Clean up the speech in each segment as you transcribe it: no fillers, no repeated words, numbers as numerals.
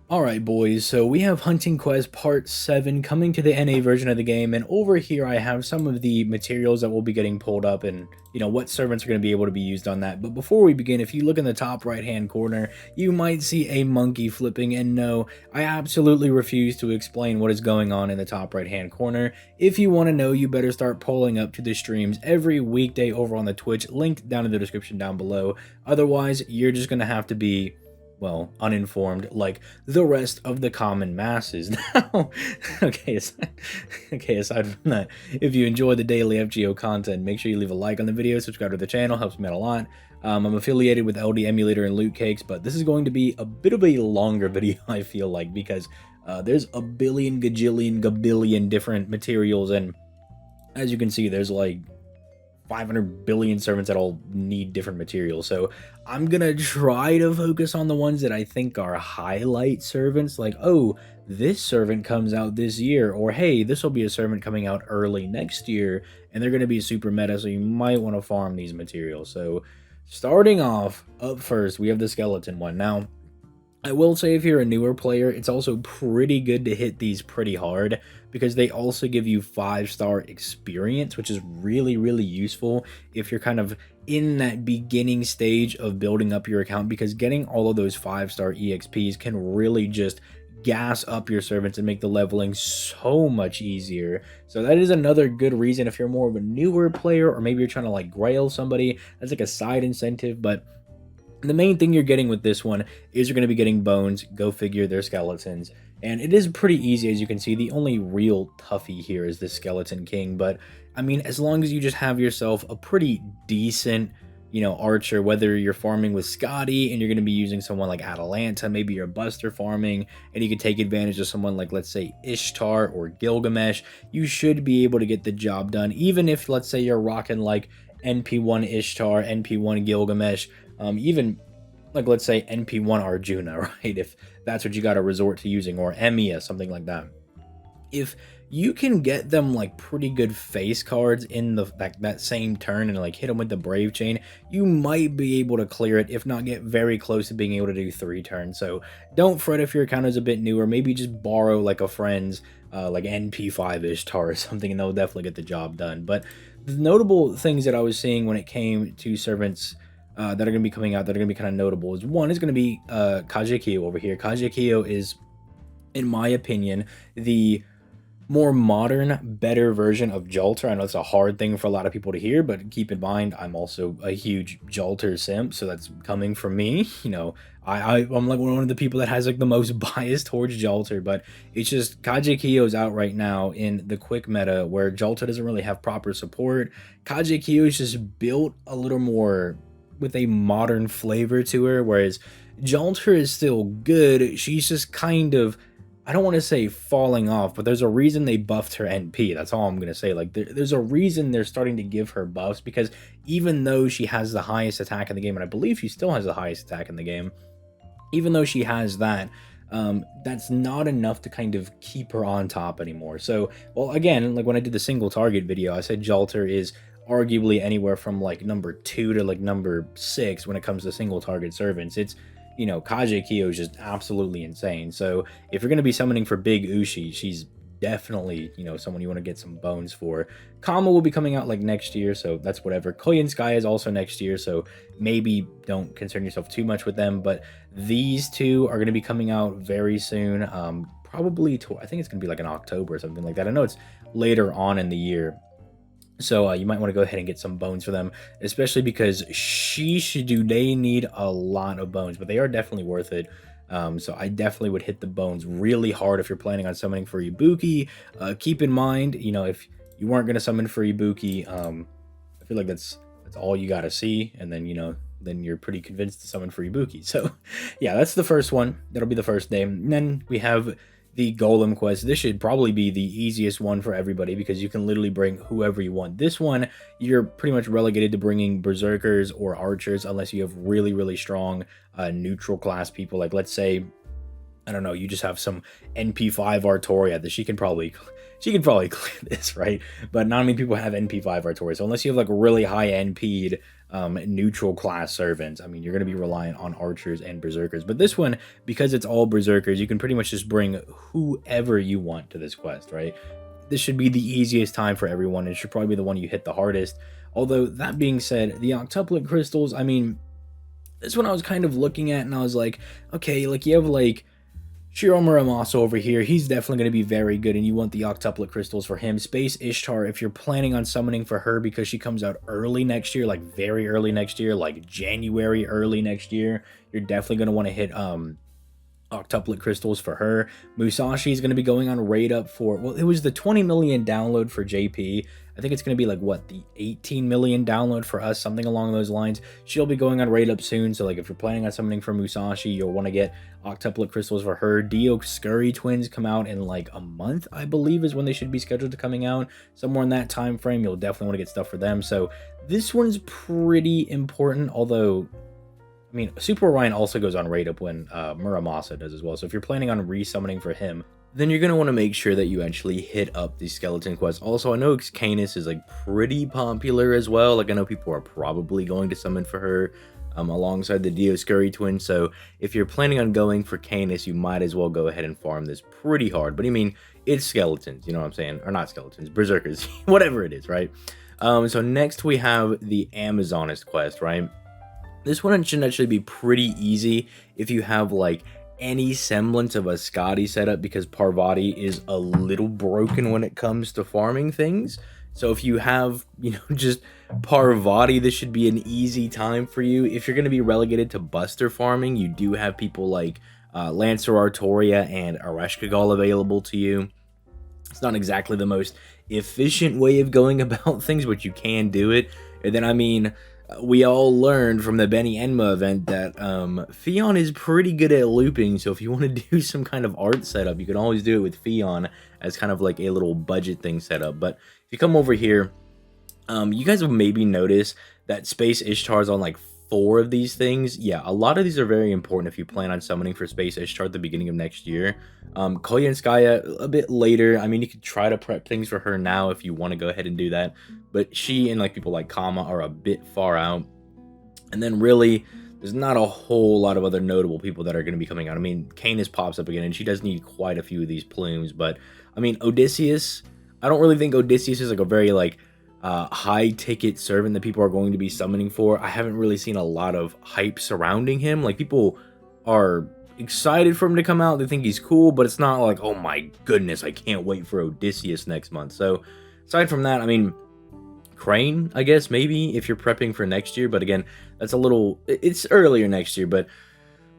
Alright boys, so we have Hunting Quest Part 7 coming to the NA version of the game, and over here I have some of the materials that will be getting pulled up and, what servants are going to be able to be used on that. But before we begin, if you look in the top right hand corner, you might see a monkey flipping, and no, I absolutely refuse to explain what is going on in the top right hand corner. If you want to know, you better start pulling up to the streams every weekday over on the Twitch, linked down in the description down below. Otherwise, you're just going to have to be, well, uninformed like the rest of the common masses. Now, aside from that, if you enjoy the daily FGO content, make sure you leave a like on the video, subscribe to the channel, helps me out a lot. I'm affiliated with LD Emulator and Loot Cakes, but this is going to be a bit of a longer video, I feel like, because there's a billion, gajillion, gabillion different materials, and as you can see, there's like 500 billion servants that all need different materials. So I'm gonna try to focus on the ones that I think are highlight servants, like, oh, this servant comes out this year, or hey, this will be a servant coming out early next year, and they're gonna be super meta, so you might want to farm these materials. So starting off, up first, we have the skeleton one. Now, I will say if you're a newer player, it's also pretty good to hit these pretty hard because they also give you 5-star experience, which is really, really useful if you're kind of in that beginning stage of building up your account, because getting all of those 5-star EXPs can really just gas up your servants and make the leveling so much easier. So that is another good reason if you're more of a newer player, or maybe you're trying to like grail somebody, that's like a side incentive. But the main thing you're getting with this one is you're going to be getting bones. Go figure, they're skeletons. And it is pretty easy, as you can see. The only real toughie here is the Skeleton King. But, I mean, as long as you just have yourself a pretty decent, archer, whether you're farming with Scotty and you're going to be using someone like Atalanta, maybe you're Buster farming, and you can take advantage of someone like, let's say, Ishtar or Gilgamesh, you should be able to get the job done. Even if, let's say, you're rocking like NP1 Ishtar, NP1 Gilgamesh, even like, let's say, NP1 Arjuna, right? If that's what you got to resort to using, or Emiya, something like that. If you can get them like pretty good face cards in that same turn and like hit them with the Brave Chain, you might be able to clear it, if not get very close to being able to do 3 turns. So don't fret if your account is a bit newer. Maybe just borrow like a friend's like NP5 Ishtar or something, and they'll definitely get the job done. But the notable things that I was seeing when it came to servants that are going to be coming out that are going to be kind of notable is, one is going to be Kajikyo over here. Kajikyo is, in my opinion, the more modern, better version of Jolter. I know it's a hard thing for a lot of people to hear, but keep in mind, I'm also a huge Jolter simp, so that's coming from me. I'm like one of the people that has like the most bias towards Jolter, but it's just Kajikyo's out right now in the quick meta where Jolter doesn't really have proper support. Kajikyo is just built a little more with a modern flavor to her, whereas Jolter is still good. She's just kind of, I don't want to say falling off, but there's a reason they buffed her NP. That's all I'm going to say. Like, there's a reason they're starting to give her buffs, because even though she has the highest attack in the game, and I believe she still has the highest attack in the game, even though she has that, that's not enough to kind of keep her on top anymore. So, well, again, like when I did the single target video, I said Jolter is arguably anywhere from like number 2 to like number 6 when it comes to single target servants. It's, Kajikyo is just absolutely insane. So if you're going to be summoning for Big Ushi, she's definitely, someone you want to get some bones for. Kama will be coming out like next year, so that's whatever. Koyan Sky is also next year, so maybe don't concern yourself too much with them. But these two are going to be coming out very soon. Probably, I think it's going to be like in October or something like that. I know it's later on in the year. So you might want to go ahead and get some bones for them, especially because they need a lot of bones, but they are definitely worth it. So I definitely would hit the bones really hard if you're planning on summoning for Ibuki. Keep in mind, if you weren't going to summon for Ibuki, I feel like that's all you got to see, and then, then you're pretty convinced to summon for Ibuki. So yeah, that's the first one. That'll be the first name. And then we have the Golem quest. This should probably be the easiest one for everybody because you can literally bring whoever you want. This one, you're pretty much relegated to bringing Berserkers or Archers unless you have really, really strong neutral class people. Like, let's say, I don't know, you just have some NP5 Artoria that she can probably clear this, right? But not many people have NP5 Artoria. So unless you have like really high NP'd neutral class servants. I mean, you're going to be reliant on archers and berserkers, but this one, because it's all berserkers, you can pretty much just bring whoever you want to this quest, right? This should be the easiest time for everyone. It should probably be the one you hit the hardest. Although, that being said, the octuplet crystals, I mean, this one I was kind of looking at and I was like, okay, like you have like Shiro Muramasa over here, he's definitely going to be very good, and you want the octuplet crystals for him. Space Ishtar, if you're planning on summoning for her because she comes out early next year, like very early next year, like January early next year, you're definitely going to want to hit octuplet crystals for her. Musashi is going to be going on raid up for, well, it was the 20 million download for JP. I think it's going to be like, what, the 18 million download for us, something along those lines. She'll be going on raid up soon, so like if you're planning on summoning for Musashi, you'll want to get octuplet crystals for her. Dio Scurry twins come out in like a month, I believe is when they should be scheduled to coming out. Somewhere in that time frame, you'll definitely want to get stuff for them. So this one's pretty important, although I mean, Super Orion also goes on raid up when Muramasa does as well. So if you're planning on resummoning for him, then you're going to want to make sure that you actually hit up the skeleton quest. Also, I know Canis is like pretty popular as well. Like I know people are probably going to summon for her alongside the Dioscuri twin. So if you're planning on going for Canis, you might as well go ahead and farm this pretty hard. But I mean, it's skeletons, you know what I'm saying? Or not skeletons, berserkers, whatever it is, right? So next we have the Amazonist quest, right? This one should actually be pretty easy if you have like any semblance of a Scotty setup, because Parvati is a little broken when it comes to farming things. So if you have, you know, just Parvati, this should be an easy time for you. If you're going to be relegated to Buster farming, you do have people like Lancer Artoria and Areshkagal available to you. It's not exactly the most efficient way of going about things, but you can do it. And then, I mean, we all learned from the Benny Enma event that Fion is pretty good at looping, so if you want to do some kind of art setup, you can always do it with Fion as kind of like a little budget thing set up. But if you come over here, you guys will maybe notice that Space Ishtar is on like 4 of these things. Yeah, a lot of these are very important if you plan on summoning for Space Ishtar at the beginning of next year. Koyanskaya a bit later. I mean, you could try to prep things for her now if you want to go ahead and do that, but she and like people like Kama are a bit far out. And then really, there's not a whole lot of other notable people that are going to be coming out. I mean, Canis pops up again, and she does need quite a few of these plumes, but I mean, Odysseus, I don't really think Odysseus is like a very like high ticket servant that people are going to be summoning for. I haven't really seen a lot of hype surrounding him. Like, people are excited for him to come out, they think he's cool, but it's not like, oh my goodness, I can't wait for Odysseus next month. So aside from that, I mean, Crane, I guess, maybe if you're prepping for next year, but again, that's a little, it's earlier next year. But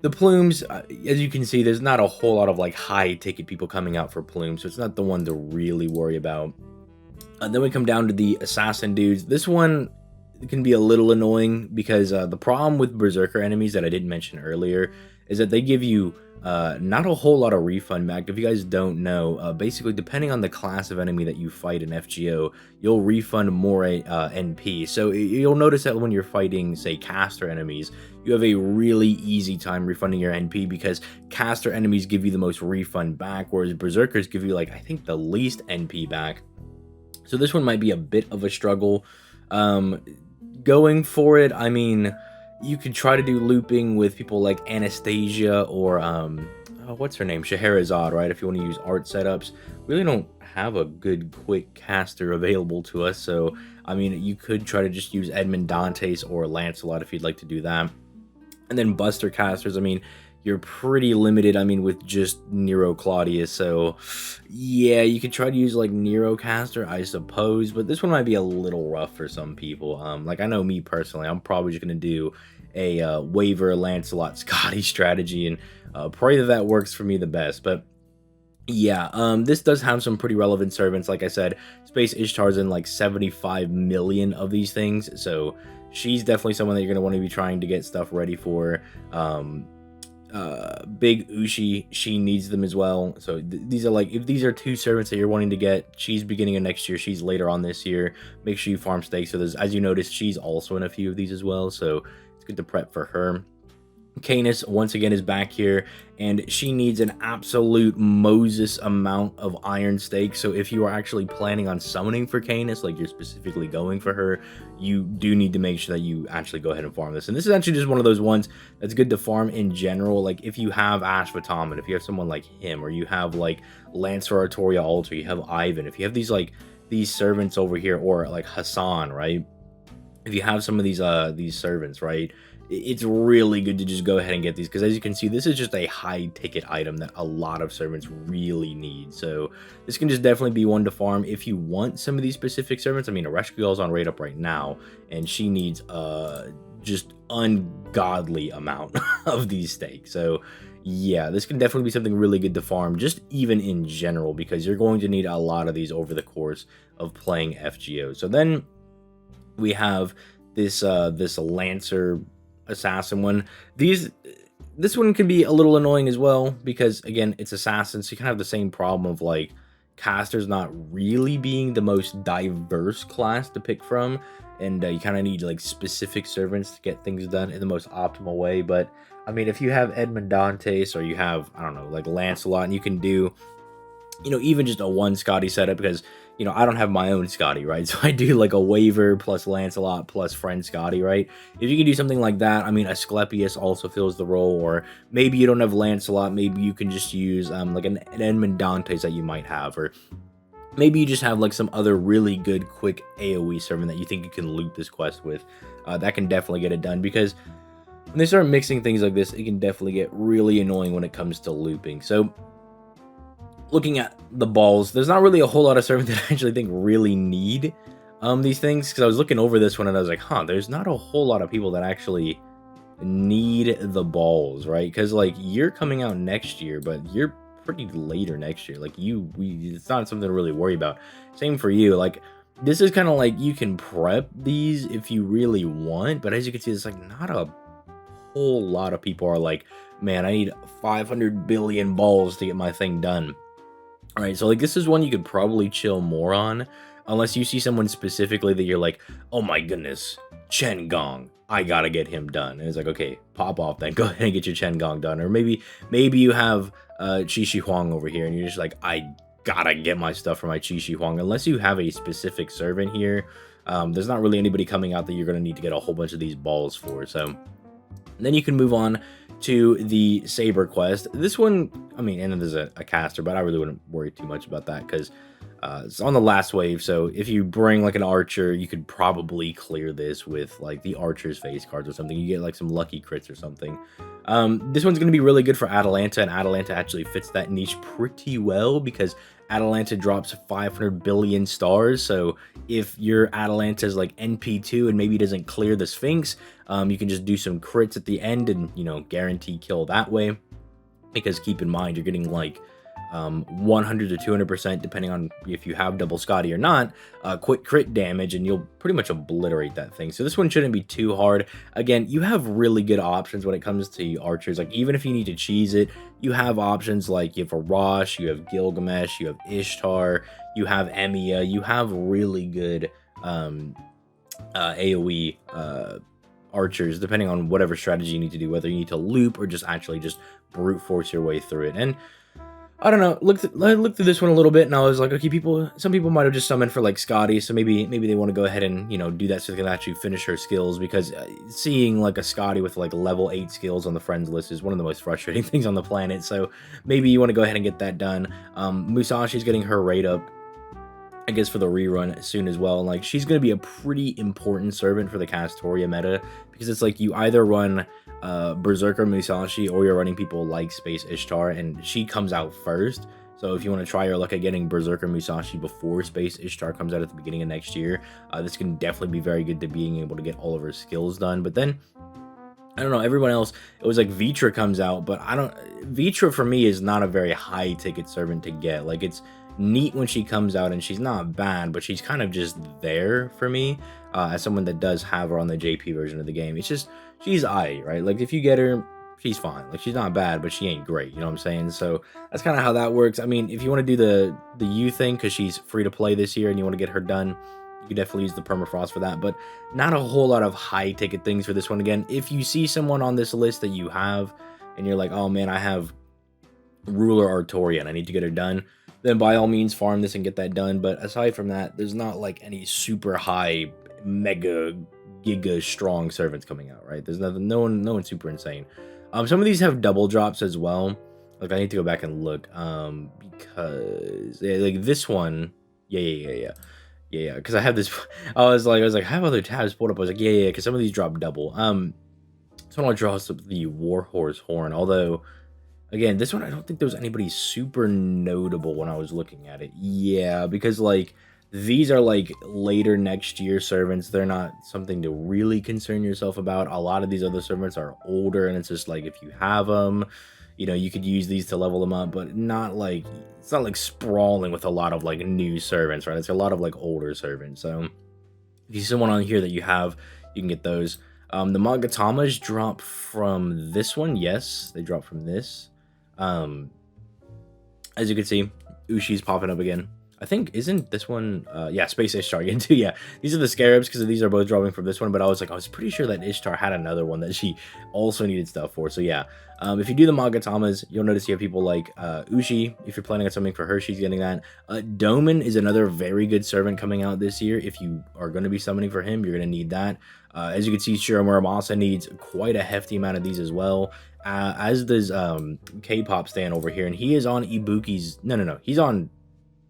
the plumes, as you can see, there's not a whole lot of like high ticket people coming out for plumes, so it's not the one to really worry about. Then we come down to the assassin dudes. This one can be a little annoying because the problem with berserker enemies that I didn't mention earlier is that they give you not a whole lot of refund back. If you guys don't know, basically depending on the class of enemy that you fight in FGO, you'll refund more NP. So you'll notice that when you're fighting, say, caster enemies, you have a really easy time refunding your NP because caster enemies give you the most refund back, whereas berserkers give you, like, I think the least NP back. So this one might be a bit of a struggle. Going for it, I mean, you could try to do looping with people like Anastasia or, what's her name? Scheherazade, right? If you want to use art setups. We really don't have a good quick caster available to us. So, I mean, you could try to just use Edmond Dantes or Lancelot if you'd like to do that. And then Buster casters, I mean, you're pretty limited, I mean, with just Nero Claudius. So, yeah, you could try to use, like, Nero Caster, I suppose. But this one might be a little rough for some people. Like, I know me personally, I'm probably just going to do a Waiver Lancelot Scotty strategy. And pray that works for me the best. But, yeah, this does have some pretty relevant servants. Like I said, Space Ishtar's in, like, 75 million of these things. So, she's definitely someone that you're going to want to be trying to get stuff ready for. Big Ushi, she needs them as well. So these are like, if these are 2 servants that you're wanting to get, she's beginning of next year, she's later on this year, make sure you farm stakes. So there's, as you notice, she's also in a few of these as well, so it's good to prep for her. Canis once again is back here, and she needs an absolute Moses amount of iron stakes. So if you are actually planning on summoning for Canis, like you're specifically going for her, you do need to make sure that you actually go ahead and farm this. And this is actually just one of those ones that's good to farm in general. Like if you have Ashwataman, if you have someone like him, or you have like Lancer Artoria Altar, you have Ivan, if you have these servants over here, or like Hassan, right? If you have some of these servants, right, it's really good to just go ahead and get these, because as you can see, this is just a high ticket item that a lot of servants really need. So this can just definitely be one to farm if you want some of these specific servants. I mean, Ereshkigal's on rate up right now, and she needs just ungodly amount of these stakes. So yeah, this can definitely be something really good to farm, just even in general, because you're going to need a lot of these over the course of playing FGO. So then we have this this Lancer assassin one. This one can be a little annoying as well, because again, it's assassin, so you can have the same problem of like casters not really being the most diverse class to pick from, and you kind of need like specific servants to get things done in the most optimal way. But I mean, if you have Edmond Dantes, or you have, I don't know, like Lancelot, and you can do, you know, even just a one Scotty setup, because, you know, I don't have my own Scotty, right? So I do like a Waver plus Lancelot plus friend Scotty, right? If you can do something like that, I mean, Asclepius also fills the role, or maybe you don't have Lancelot, maybe you can just use like an Edmond Dantes that you might have, or maybe you just have like some other really good quick AoE servant that you think you can loot this quest with. That can definitely get it done, because when they start mixing things like this, it can definitely get really annoying when it comes to looping. So looking at the balls, there's not really a whole lot of servants that I actually think really need these things, because I was looking over this one and I was like, huh, there's not a whole lot of people that actually need the balls, right? Because like you're coming out next year, but you're pretty later next year. Like it's not something to really worry about. Same for you. Like this is kind of like you can prep these if you really want, but as you can see, it's like not a whole lot of people are like, man, I need 500 billion balls to get my thing done. All right, so like this is one you could probably chill more on, unless you see someone specifically that you're like, oh my goodness, Chen Gong, I gotta get him done. And it's like, okay, pop off then, go ahead and get your Chen Gong done. Or maybe you have Qi Shi Huang over here, and you're just like, I gotta get my stuff for my Qi Shi Huang. Unless you have a specific servant here, there's not really anybody coming out that you're gonna need to get a whole bunch of these balls for. So then you can move on to the Saber quest. This one, I mean, and there's a caster, but I really wouldn't worry too much about that, because it's on the last wave. So if you bring like an archer, you could probably clear this with like the archer's face cards or something. You get like some lucky crits or something. This one's going to be really good for Atalanta, and Atalanta actually fits that niche pretty well, because Atalanta drops 500 billion stars. So if your Atalanta is like NP2 and maybe doesn't clear the Sphinx, you can just do some crits at the end and, you know, guarantee kill that way. Because keep in mind, you're getting like 100 to 200%, depending on if you have double Scotty or not, quick crit damage, and you'll pretty much obliterate that thing. So this one shouldn't be too hard. Again, you have really good options when it comes to archers. Like even if you need to cheese it, you have options like you have Arash, you have Gilgamesh, you have Ishtar, you have Emiya, you have really good AoE archers, depending on whatever strategy you need to do, whether you need to loop or just actually just brute force your way through it. And I don't know, I looked through this one a little bit, and I was like, okay, some people might have just summoned for like Scotty, so maybe they want to go ahead and, you know, do that so they can actually finish her skills, because seeing like a Scotty with like level 8 skills on the friends list is one of the most frustrating things on the planet. So maybe you want to go ahead and get that done. Musashi's getting her rate up, I guess, for the rerun soon as well. And like she's going to be a pretty important servant for the Castoria meta, because it's like you either run Berserker Musashi, or you're running people like Space Ishtar, and she comes out first. So if you want to try your luck at getting Berserker Musashi before Space Ishtar comes out at the beginning of next year, this can definitely be very good to being able to get all of her skills done. But then, I don't know, everyone else, it was like Vitra comes out, but Vitra for me is not a very high ticket servant to get. Like it's neat when she comes out, and she's not bad, but she's kind of just there for me as someone that does have her on the JP version of the game. It's just, she's right? Like if you get her, she's fine. Like she's not bad, but she ain't great, you know what I'm saying? So that's kind of how that works. I mean, if you want to do the U thing, because she's free to play this year and you want to get her done, You could definitely use the permafrost for that, but not a whole lot of high ticket things for this one. Again, if you see someone on this list that you have, and you're like, oh man, I have Ruler Artorian, I need to get her done, then by all means farm this and get that done. But aside from that, there's not like any super high, mega, giga strong servants coming out, right? There's nothing, no one super insane. Some of these have double drops as well. Like I need to go back and look, because yeah, like this one, yeah. Because I have this, I was like, I have other tabs pulled up. I was like, yeah, because some of these drop double. So I'll draw up the Warhorse Horn, although. Again, this one, I don't think there was anybody super notable when I was looking at it. Yeah, because, like, these are, like, later next year servants. They're not something to really concern yourself about. A lot of these other servants are older, and it's just, like, if you have them, you know, you could use these to level them up, but not, like, it's not, like, sprawling with a lot of, like, new servants, right? It's a lot of, like, older servants. So, if you see someone on here that you have, you can get those. The Magatamas drop from this one. Yes, they drop from this. As you can see, Ushi's popping up again. I think, isn't this one, yeah, Space Ishtar again too, yeah. These are the Scarabs, because these are both dropping from this one, but I was pretty sure that Ishtar had another one that she also needed stuff for, so yeah. If you do the Magatamas, you'll notice you have people like, Ushi. If you're planning on something for her, she's getting that. Doman is another very good servant coming out this year. If you are going to be summoning for him, you're going to need that. As you can see, Shiro Muramasa needs quite a hefty amount of these as well. As does K-pop stan over here, and he is on Ibuki's. No, he's on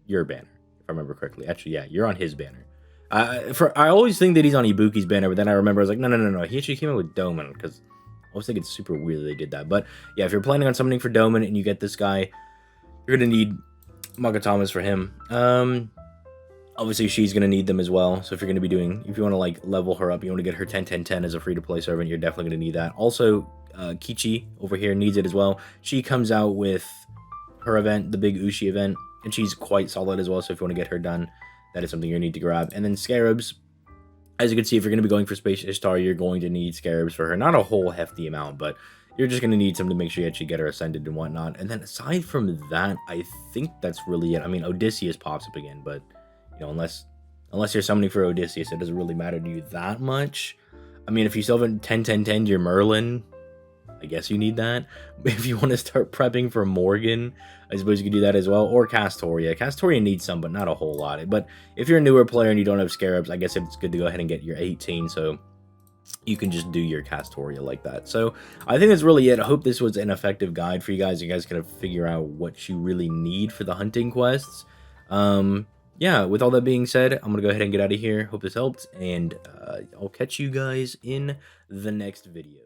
your banner, if I remember correctly. Actually, yeah, you're on his banner. I always think that he's on Ibuki's banner, but then I remember I was like, no. He actually came out with Doman, because I always think it's super weird that they did that. But yeah, if you're planning on summoning for Doman and you get this guy, you're gonna need Magatamas for him. Obviously, she's going to need them as well. So if you're going to be doing, if you want to like level her up, you want to get her 10-10-10 as a free-to-play servant, you're definitely going to need that. Also, Kichi over here needs it as well. She comes out with her event, the big Ushi event, and she's quite solid as well. So if you want to get her done, that is something you need to grab. And then Scarabs, as you can see, if you're going to be going for Space Ishtar, you're going to need Scarabs for her. Not a whole hefty amount, but you're just going to need some to make sure you actually get her ascended and whatnot. And then aside from that, I think that's really it. I mean, Odysseus pops up again, but you know, unless you're summoning for Odysseus, it doesn't really matter to you that much. I mean, if you still have 10-10-10 your Merlin, I guess you need that. If you want to start prepping for Morgan, I suppose you could do that as well. Or Castoria. Castoria needs some, but not a whole lot. But if you're a newer player and you don't have Scarabs, I guess it's good to go ahead and get your 18, so you can just do your Castoria like that. So I think that's really it. I hope this was an effective guide for you guys. You guys can figure out what you really need for the hunting quests. Yeah, with all that being said, I'm going to go ahead and get out of here. Hope this helped, and I'll catch you guys in the next video.